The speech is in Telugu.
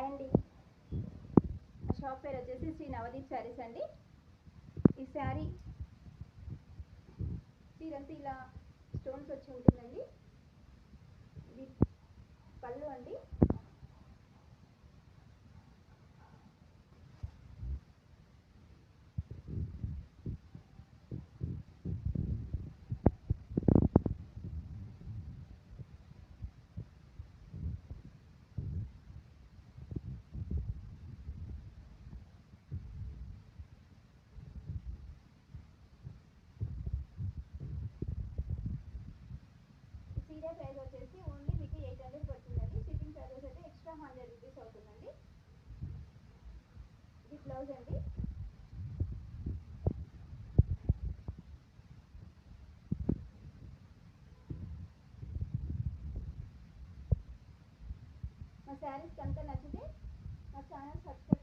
హాయ్ అండి, మా షాప్ పేరు వచ్చేసి శ్రీ నవదీప్ శారీస్ అండి. ఈ శారీ చీరంతా ఇలా స్టోన్స్ వచ్చి ఉంటుందండి. ఇది పళ్ళు అండి. చీర ప్రైస్ వచ్చేసి ఓన్లీ మీకు 800 పడుతుందండి. షిప్పింగ్ చార్జెస్ అయితే ఎక్స్ట్రా 100 రూపీస్ అవుతుందండి. ఇది బ్లౌజ్ అండి. మా శారీస్ కనుక నచ్చితే మా ఛానల్ సబ్స్క్రైబ్